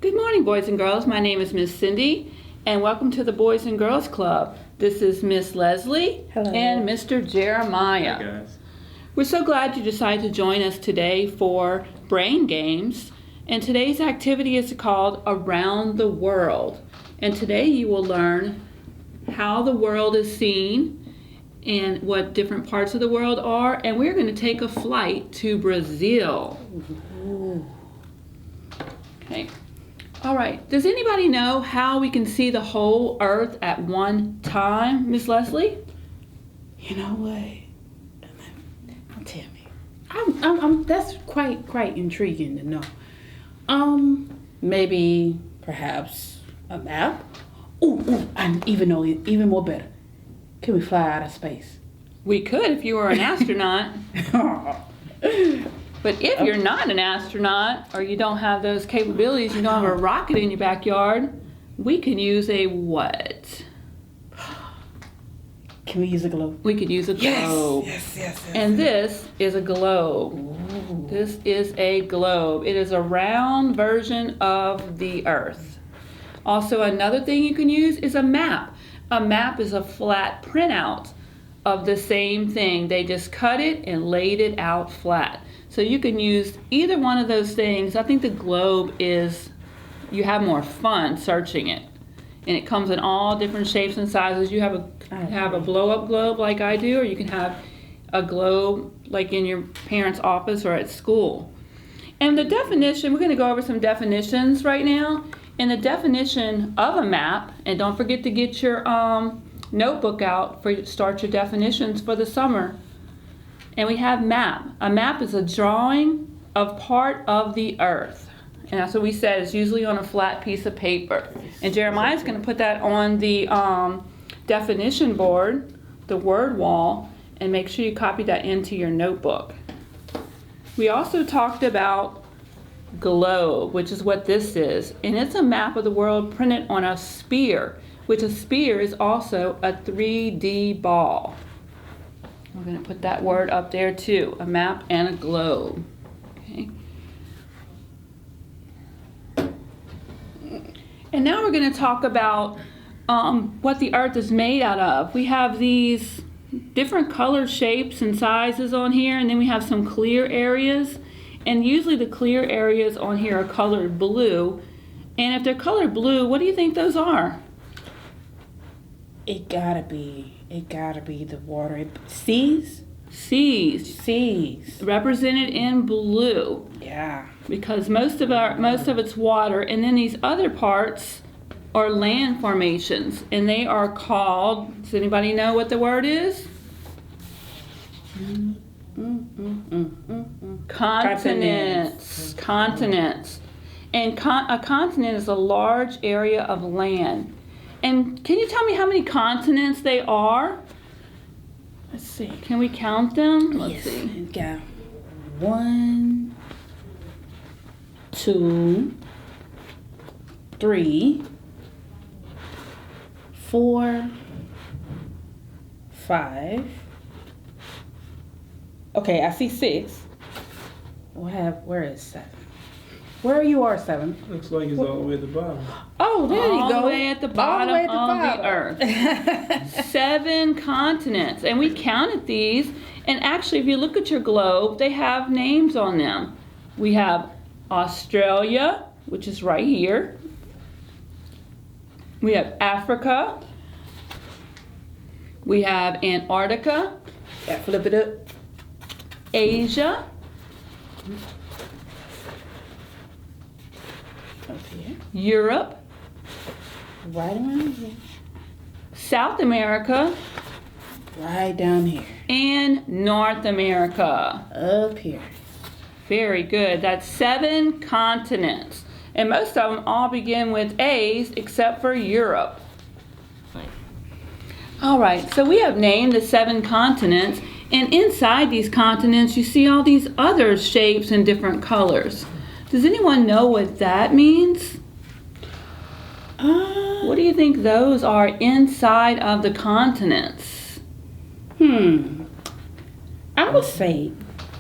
Good morning, boys and girls. My name is Miss Cindy, and welcome to the Boys and Girls Club. This is Miss Leslie. Hello. And Mr. Jeremiah. Hey guys. We're so glad you decided to join us today for Brain Games. And today's activity is called Around the World. And today you will learn how the world is seen and what different parts of the world are. And we're going to take a flight to Brazil. Ooh. Okay. All right. Does anybody know how we can see the whole Earth at one time, Miss Leslie? You know what? Tell me. I'm that's quite intriguing to know. Maybe perhaps a map. Ooh, I even know it even more better. Can we fly out of space? We could if you were an astronaut. But if you're not an astronaut or you don't have those capabilities, you don't have a rocket in your backyard, we can use a what? Can we use a globe? We could use a globe. Yes. And this is a globe. Ooh. This is a globe. It is a round version of the Earth. Also, another thing you can use is a map. A map is a flat printout of the same thing. They just cut it and laid it out flat. So you can use either one of those things. I think the globe is, you have more fun searching it. And it comes in all different shapes and sizes. You have a blow-up globe like I do, or you can have a globe like in your parents' office or at school. And the definition, we're going to go over some definitions right now. And the definition of a map, and don't forget to get your notebook out for start your definitions for the summer. And we have map. A map is a drawing of part of the Earth. And that's what we said. It's usually on a flat piece of paper. And Jeremiah's going to put that on the definition board, the word wall, and make sure you copy that into your notebook. We also talked about globe, which is what this is. And it's a map of the world printed on a sphere, which a sphere is also a 3D ball. We're going to put that word up there too, a map and a globe. Okay. And now we're going to talk about what the Earth is made out of. We have these different color shapes and sizes on here, and then we have some clear areas. And usually the clear areas on here are colored blue. And if they're colored blue, what do you think those are? It gotta be the water. Seas? Seas. Represented in blue. Yeah. Because most of it's water, and then these other parts are land formations, and they are called, does anybody know what the word is? Continents. And a continent is a large area of land. And can you tell me how many continents they are? Let's see. Can we count them? Let's see. We've got 1, 2, 3, 4, 5. Okay, I see 6. Where is 7? Where you are 7? Looks like it's all the way at the bottom. Oh, there you go. All the way at the bottom All the way at of the Earth. 7 continents. And we counted these. And actually, if you look at your globe, they have names on them. We have Australia, which is right here. We have Africa. We have Antarctica. Yeah, flip it up. Asia. Up here. Europe. Right around here. South America. Right down here. And North America. Up here. Very good. That's 7 continents. And most of them all begin with A's except for Europe. All right, so we have named the 7 continents, and inside these continents you see all these other shapes and different colors. Does anyone know what that means? What do you think those are inside of the continents? I would say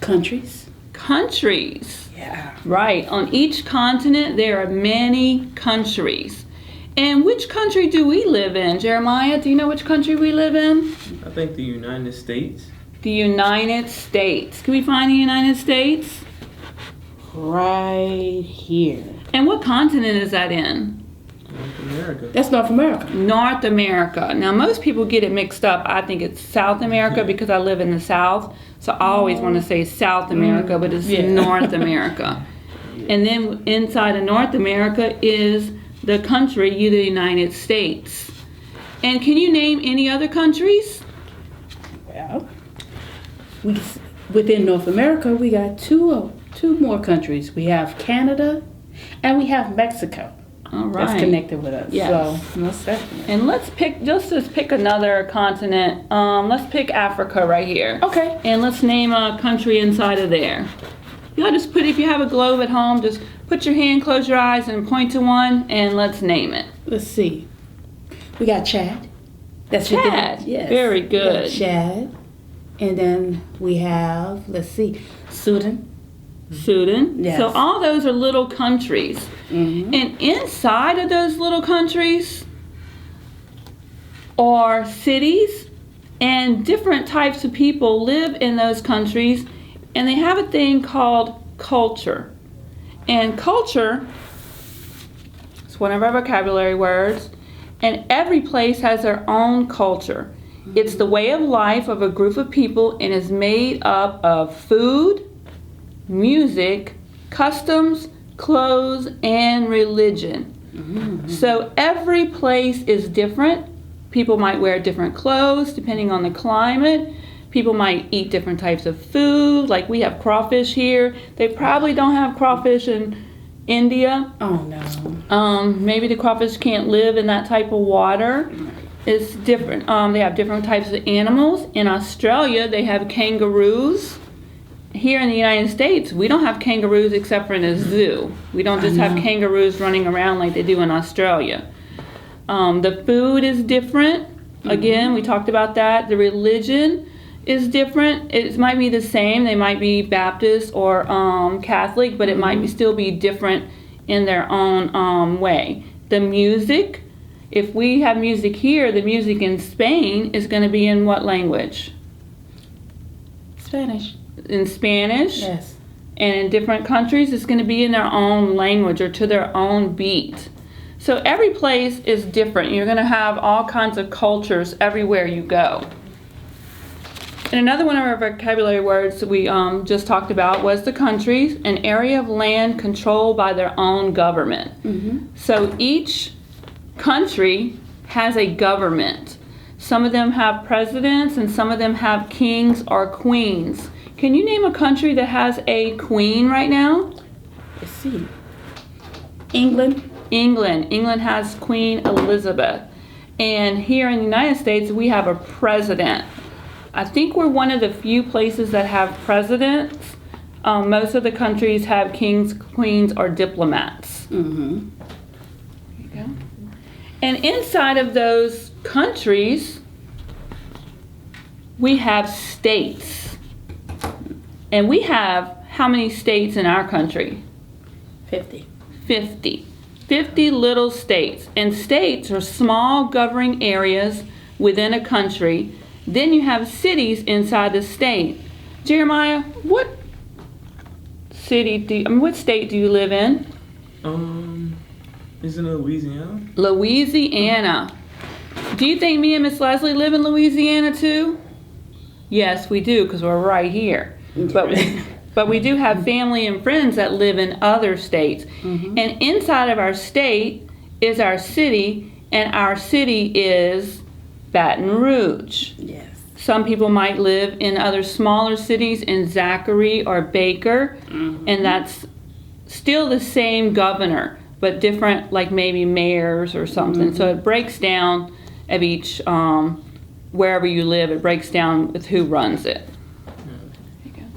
countries. countries. Yeah. Right. On each continent, there are many countries. And which country do we live in? Jeremiah, do you know which country we live in? I think the United States. The United States. Can we find the United States? Right here. And what continent is that in? North America. That's North America. North America. Now, most people get it mixed up. I think it's South America because I live in the South. So I always want to say South America, but it's North America. And then inside of North America is the country, the United States. And can you name any other countries? Well, within North America, we got two more countries. We have Canada and we have Mexico. All right. That's connected with us. Yes. So, most definitely. And let's pick another continent. Let's pick Africa right here. Okay. And let's name a country inside of there. Y'all just if you have a globe at home, just put your hand, close your eyes, and point to one, and let's name it. Let's see. We got Chad. That's Chad. Yes. Very good. Chad. And then we have, let's see, Sudan. Yes. So all those are little countries. Mm-hmm. And inside of those little countries are cities, and different types of people live in those countries, and they have a thing called culture. And culture is one of our vocabulary words, and every place has their own culture. It's the way of life of a group of people and is made up of food, music, customs, clothes, and religion. Mm-hmm. So every place is different. People might wear different clothes depending on the climate. People might eat different types of food. Like we have crawfish here. They probably don't have crawfish in India. Oh no. Maybe the crawfish can't live in that type of water. It's different. They have different types of animals. In Australia, they have kangaroos. Here in the United States, we don't have kangaroos except for in a zoo. We don't just have kangaroos running around like they do in Australia. The food is different. Again, we talked about that. The religion is different. It might be the same. They might be Baptist or Catholic, but it might still be different in their own way. The music, if we have music here, the music in Spain is going to be in what language? Spanish. In Spanish. Yes. And in different countries, it's going to be in their own language or to their own beat. So every place is different. You're going to have all kinds of cultures everywhere you go. And another one of our vocabulary words that we just talked about was the countries, an area of land controlled by their own government. Mm-hmm. So each country has a government. Some of them have presidents and some of them have kings or queens. Can you name a country that has a queen right now? Let's see. England. England has Queen Elizabeth. And here in the United States, we have a president. I think we're one of the few places that have presidents. Most of the countries have kings, queens, or diplomats. Mm-hmm. There you go. And inside of those countries, we have states. And we have how many states in our country? 50. 50. 50 little states. And states are small governing areas within a country. Then you have cities inside the state. Jeremiah, what state do you live in? Isn't it Louisiana? Louisiana. Do you think me and Miss Leslie live in Louisiana too? Yes, we do, because we're right here. But we do have family and friends that live in other states. Mm-hmm. And inside of our state is our city, and our city is Baton Rouge. Yes. Some people might live in other smaller cities in Zachary or Baker, and that's still the same governor, but different, like maybe mayors or something. So it breaks down of each, wherever you live, it breaks down with who runs it.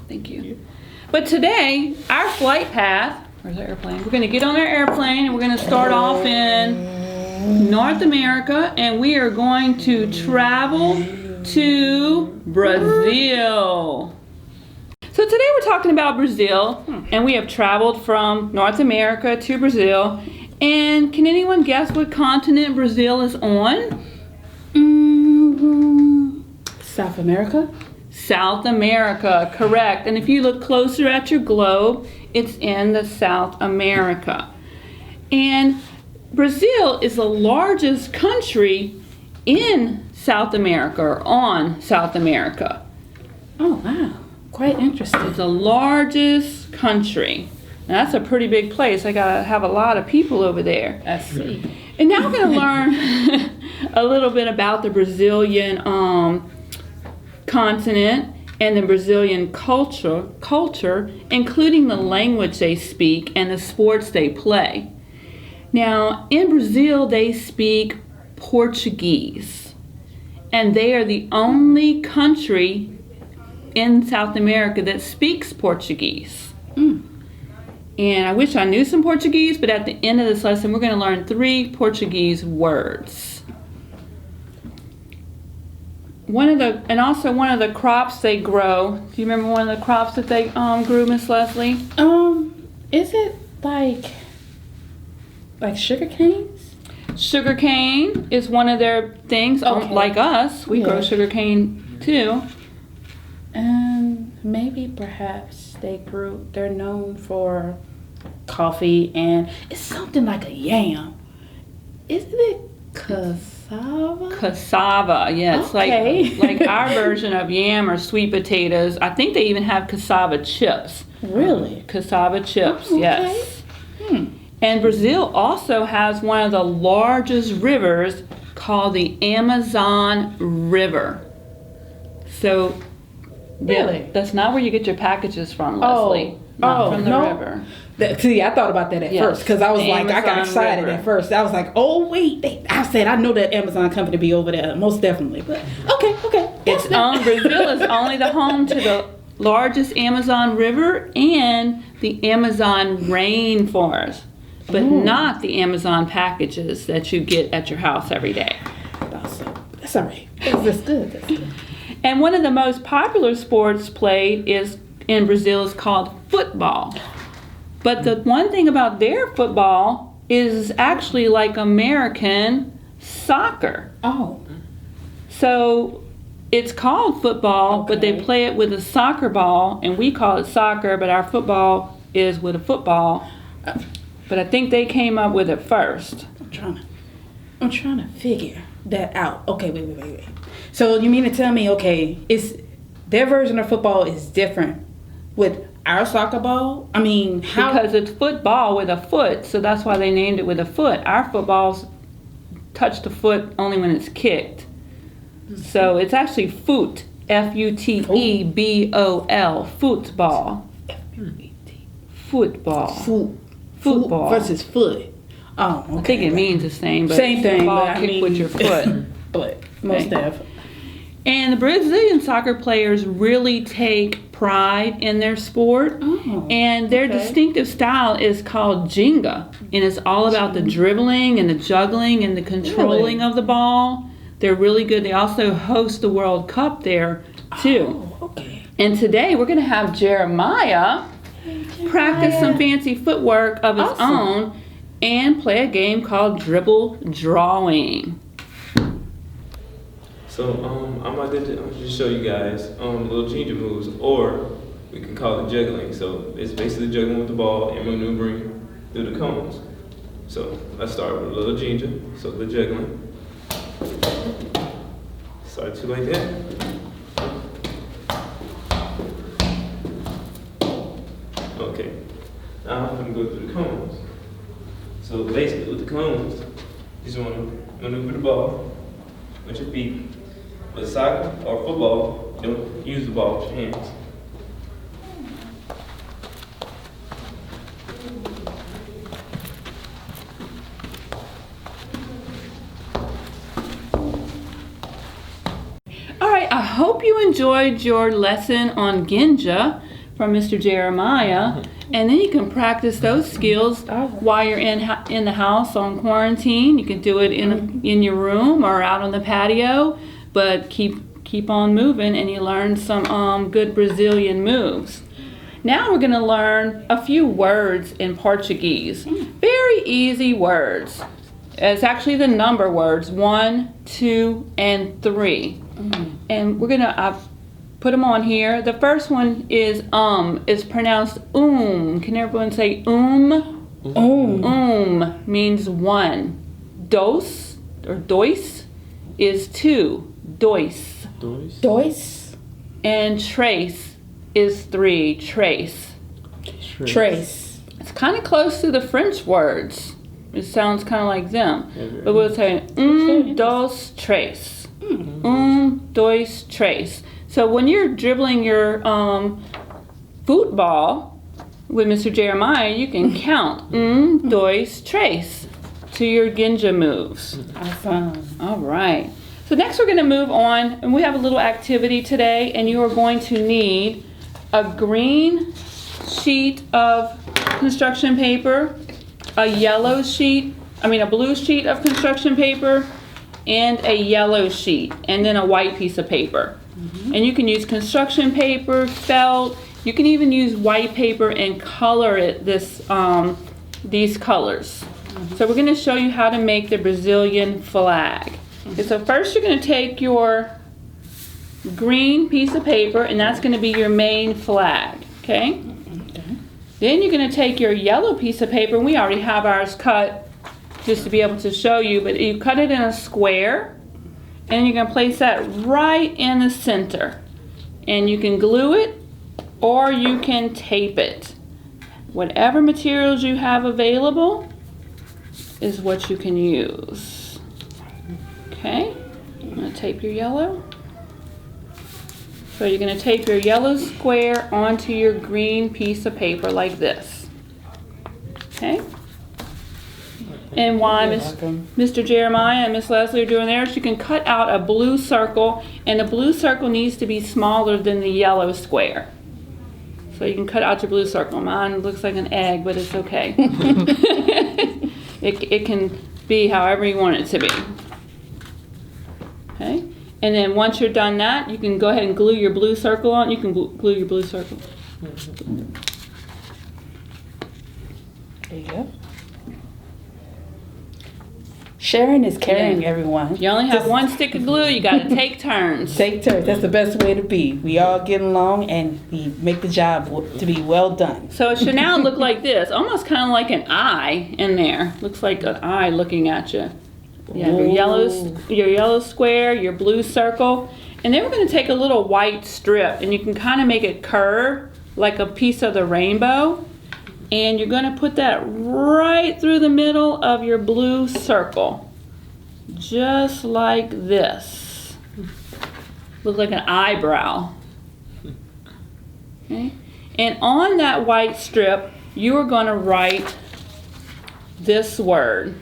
Thank you. But today, our flight path, where's our airplane? We're going to get on our airplane and we're going to start off in North America, and we are going to travel to Brazil. So today we're talking about Brazil, and we have traveled from North America to Brazil. And can anyone guess what continent Brazil is on? South America? South America, correct. And if you look closer at your globe, it's in the South America. And Brazil is the largest country in South America, or on South America. Oh, wow. Quite interesting. It's the largest country. Now, that's a pretty big place. I gotta have a lot of people over there. I see. And now we're gonna learn a little bit about the Brazilian continent and the Brazilian culture, including the language they speak and the sports they play. Now, in Brazil, they speak Portuguese, and they are the only country in South America that speaks Portuguese. And I wish I knew some Portuguese, but at the end of this lesson, we're going to learn 3 Portuguese words. One of the crops they grow. Do you remember one of the crops that they grew, Miss Leslie? Is it like sugar canes? Sugar cane is one of their things. Okay. Like us, we grow Yeah. sugar cane too. And maybe perhaps they're known for coffee, and it's something like a yam. Isn't it cassava? Cassava, yeah, it's Okay. like our version of yam or sweet potatoes. I think they even have cassava chips. Really? Cassava chips, Oh, okay. yes. And Brazil also has one of the largest rivers called the Amazon River. So, Really? yeah, that's not where you get your packages from, Leslie. Not from the no. river. See, I thought about that at Yes. first because I was The like, I got Amazon excited River. at first. I was like, oh wait, I know that Amazon company be over there, most definitely. But okay. Brazil is only the home to the largest Amazon River and the Amazon rainforest, but not the Amazon packages that you get at your house every day. That's all right. That's good. That's good. And one of the most popular sports played in Brazil is called football. But the one thing about their football is actually like American soccer. Oh, So it's called football, but they Okay. play it with a soccer ball, and we call it soccer, but our football is with a football. But I think they came up with it first. I'm trying to figure that out. Okay, wait. So you mean to tell me, okay, it's their version of football is different with our soccer ball? I mean, how? Because it's football with a foot, so that's why they named it with a foot. Our footballs touch the foot only when it's kicked. So it's actually foot, F-U-T-E-B-O-L, football. Football. Football. versus foot. Oh, okay. I think it means the same, but Same thing, ball but I kicked mean- with your foot. But most Okay. of. And the Brazilian soccer players really take pride in their sport. Oh, And their okay. distinctive style is called Jenga. And it's all about the dribbling and the juggling and the controlling of the ball. They're really good. They also host the World Cup there, too. Oh, okay. And today we're going to have Jeremiah practice some fancy footwork of his Awesome. own and play a game called Dribble Drawing. So I'm about to just show you guys little ginger moves, or we can call it juggling. So it's basically juggling with the ball and maneuvering through the cones. So let's start with a little ginger. So the juggling. Start to like that. Okay. Now I'm gonna go through the cones. So basically with the cones, you just want to maneuver the ball with your feet. With soccer or football, don't use the ball with your hands. All right, I hope you enjoyed your lesson on Ginja from Mr. Jeremiah. And then you can practice those skills while you're in the house on quarantine. You can do it in your room or out on the patio, but keep on moving and you learn some good Brazilian moves. Now we're going to learn a few words in Portuguese. Very easy words. It's actually the number words, 1, 2, and 3. And we're going to put them on here. The first one is It's pronounced Can everyone say means 1. Dos or dois is 2. Dois. Dois. And trace is 3. Trace. Trace. It's kind of close to the French words. It sounds kind of like them. But we'll say dos, tres. Dois, tres. So when you're dribbling your football with Mr. Jeremiah, you can count dois, tres to your Ginja moves. Awesome. All right. So next we're going to move on, and we have a little activity today, and you are going to need a green sheet of construction paper, a blue sheet of construction paper, and a yellow sheet, and then a white piece of paper. And you can use construction paper, felt, you can even use white paper and color it these colors. So we're going to show you how to make the Brazilian flag. Okay, so first you're going to take your green piece of paper, and that's going to be your main flag, okay? Then you're going to take your yellow piece of paper, and we already have ours cut just to be able to show you, but you cut it in a square, and you're going to place that right in the center. And you can glue it, or you can tape it. Whatever materials you have available is what you can use. Okay, I'm going to tape your yellow. So you're going to tape your yellow square onto your green piece of paper like this. Okay? And while Mr. Jeremiah and Miss Leslie are doing theirs, you can cut out a blue circle, and the blue circle needs to be smaller than the yellow square. So you can cut out your blue circle. Mine looks like an egg, but it's okay. It can be however you want it to be. Okay? And then once you're done that, you can go ahead and glue your blue circle on. You can glue your blue circle. There you go. Sharing is caring, everyone. If you only have one stick of glue, you got to take turns. Take turns. That's the best way to be. We all get along and we make the job to be well done. So it should now look like this, almost kind of like an eye in there. Looks like an eye looking at you. You have your yellow square, your blue circle, and then we're going to take a little white strip, and you can kind of make it curve like a piece of the rainbow, and you're going to put that right through the middle of your blue circle, just like this. Looks like an eyebrow. Okay, and on that white strip, you are going to write this word.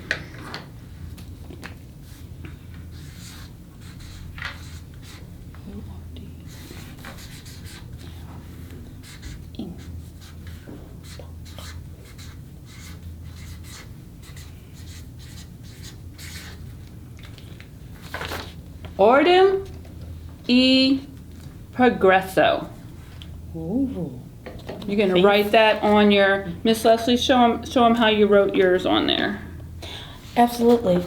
Ordem e progresso. Ooh. You're going to write that on your, Miss Leslie, show them how you wrote yours on there. Absolutely.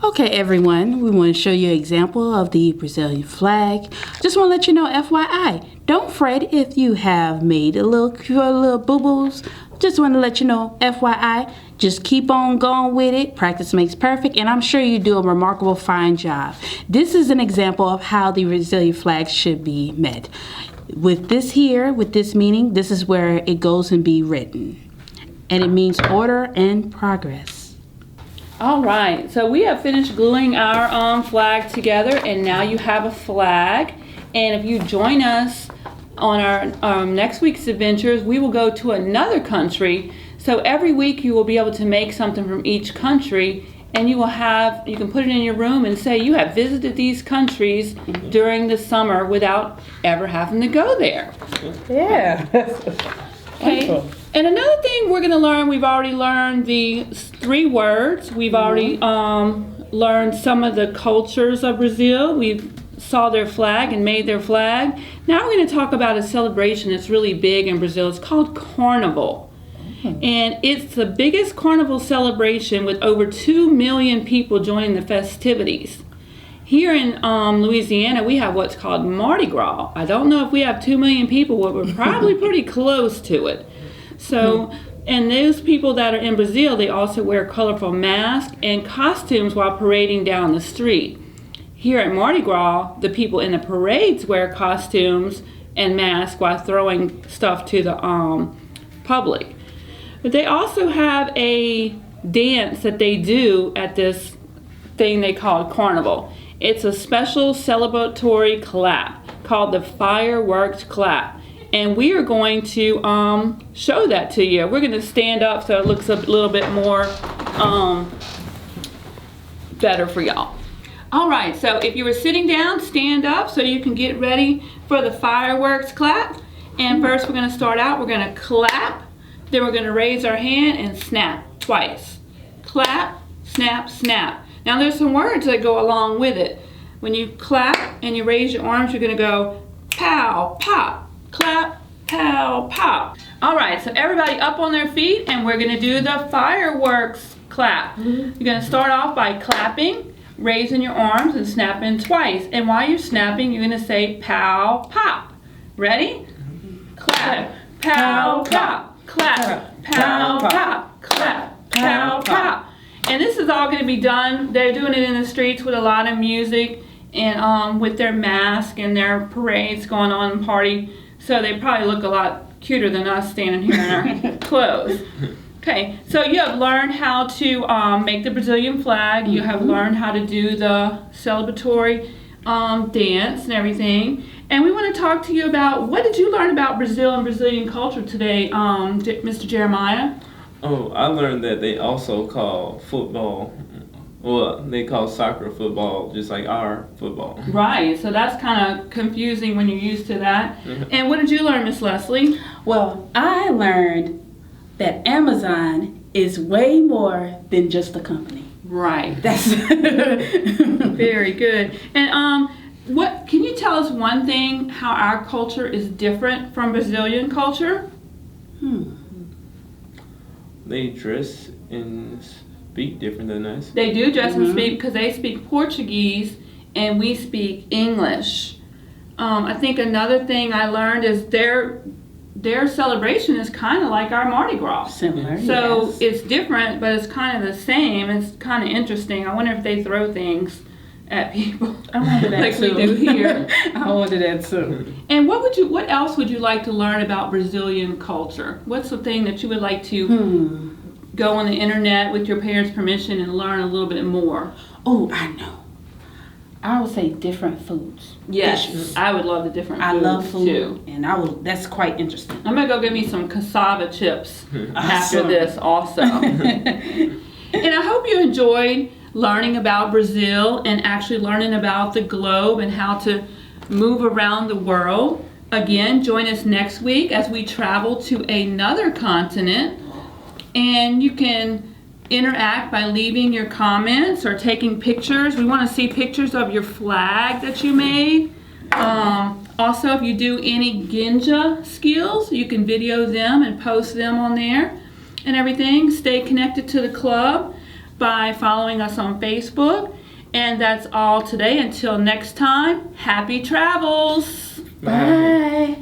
Okay, everyone, we want to show you an example of the Brazilian flag. Just want to let you know, FYI, don't fret if you have made a little boo-boos. Just want to let you know, FYI, just keep on going with it. Practice makes perfect, and I'm sure you do a remarkable fine job. This is an example of how the Brazilian flag should be met. With this here, with this meaning, this is where it goes and be written. And it means order and progress. All right, so we have finished gluing our flag together, and now you have a flag. And if you join us on our next week's adventures, we will go to another country. So every week you will be able to make something from each country, and you can put it in your room and say you have visited these countries during the summer without ever having to go there. Yeah. Okay. And another thing we're going to learn, we've already learned the 3 words. We've already learned some of the cultures of Brazil. We've saw their flag and made their flag. Now we're going to talk about a celebration that's really big in Brazil. It's called Carnival. And it's the biggest carnival celebration with over 2 million people joining the festivities. Here in Louisiana, we have what's called Mardi Gras. I don't know if we have 2 million people, but we're probably pretty close to it. So, and those people that are in Brazil, they also wear colorful masks and costumes while parading down the street. Here at Mardi Gras, the people in the parades wear costumes and masks while throwing stuff to the public. But they also have a dance that they do at this thing they call Carnival. It's a special celebratory clap called the fireworks clap. And we are going to show that to you. We're going to stand up so it looks a little bit more better for y'all. All right, so if you were sitting down, stand up so you can get ready for the fireworks clap. And first we're going to start out, we're going to clap. Then we're going to raise our hand and snap twice. Clap, snap, snap. Now there's some words that go along with it. When you clap and you raise your arms, you're going to go pow, pop, clap, pow, pop. All right, so everybody up on their feet and we're going to do the fireworks clap. You're going to start off by clapping, raising your arms and snapping twice. And while you're snapping, you're going to say pow, pop. Ready? Clap, pow, pop. Clap, pow, pop, clap, pow, pop. And this is all going to be done, they're doing it in the streets with a lot of music and with their mask and their parades going on and party. So they probably look a lot cuter than us standing here in our clothes. Okay, so you have learned how to make the Brazilian flag. You have learned how to do the celebratory dance and everything. And we want to talk to you about, what did you learn about Brazil and Brazilian culture today, Mr. Jeremiah? Oh, I learned that they also call football, well, they call soccer football, just like our football. Right, so that's kind of confusing when you're used to that. And what did you learn, Miss Leslie? Well, I learned that Amazon is way more than just a company. Right. That's very good. And what can you tell us one thing how our culture is different from Brazilian culture? They dress and speak different than us. They do dress and speak because they speak Portuguese and we speak English. I think another thing I learned is their celebration is kind of like our Mardi Gras. similar. So Yes. it's different, but it's kind of the same. It's kind of interesting. I wonder if they throw things at people I wonder that like too. we do here. I wonder that too. And what else would you like to learn about Brazilian culture? What's the thing that you would like to go on the internet with your parents' permission and learn a little bit more? Oh, I know. I would say different foods. Yes, Dishes. I would love the different foods I love food, too. and that's quite interesting. I'm gonna go get me some cassava chips after Awesome. this also. And I hope you enjoyed learning about Brazil and actually learning about the globe and how to move around the world. Again, join us next week as we travel to another continent. And you can interact by leaving your comments or taking pictures. We want to see pictures of your flag that you made. Also, if you do any Ginja skills, you can video them and post them on there and everything. Stay connected to the club by following us on Facebook. And that's all today. Until next time, happy travels. Bye.